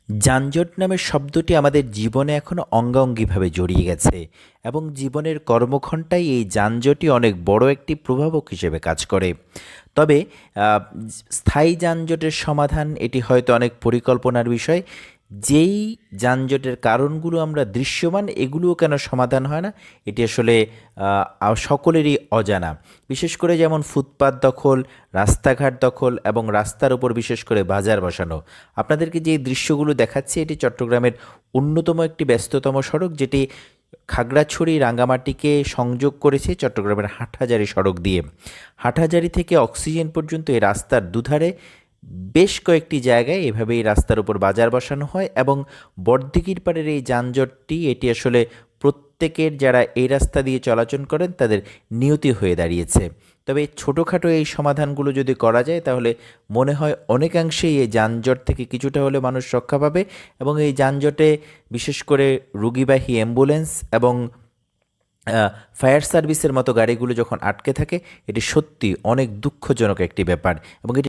যানজট নামের শব্দটি আমাদের জীবনে এখনো অঙ্গাঙ্গিভাবে জড়িয়ে গেছে এবং জীবনের কর্মঘণ্টায় এই যানজটই অনেক বড় একটি প্রভাবক হিসেবে কাজ করে। তবে আহ, স্থায়ী যানজটের সমাধান এটি হয়তো অনেক পরিকল্পনার বিষয়। যেই যানজটের কারণগুলো আমরা দৃশ্যমান এগুলোও কেন সমাধান হয় না, এটি আসলে সকলেরই অজানা। বিশেষ করে যেমন ফুটপাত দখল, রাস্তাঘাট দখল এবং রাস্তার উপর বিশেষ করে বাজার বসানো। আপনাদেরকে যে দৃশ্যগুলো দেখাচ্ছি এটি চট্টগ্রামের অন্যতম একটি ব্যস্ততম সড়ক, যেটি খাগড়াছড়ি রাঙ্গামাটিকে সংযোগ করেছে চট্টগ্রামের হাটহাজারী সড়ক দিয়ে। হাটহাজারী থেকে অক্সিজেন পর্যন্ত এই রাস্তার দুধারে বেশ কয়েকটি জায়গায় এভাবে এই রাস্তার উপর বাজার বসানো হয় এবং বড়দিঘির পাড়ের এই যানজটটি এটি আসলে প্রত্যেকের যারা এই রাস্তা দিয়ে চলাচল করেন তাদের নিয়তি হয়ে দাঁড়িয়েছে। তবে ছোটোখাটো এই সমাধানগুলো যদি করা যায় তাহলে মনে হয় অনেকাংশেই এই যানজট থেকে কিছুটা হলে মানুষ রক্ষা পাবে এবং এই যানজটে বিশেষ করে রুগীবাহী অ্যাম্বুলেন্স এবং ফায়ার সার্ভিসের মতো গাড়িগুলো যখন আটকে থাকে, এটি সত্যি অনেক দুঃখজনক একটি ব্যাপার এবং এটি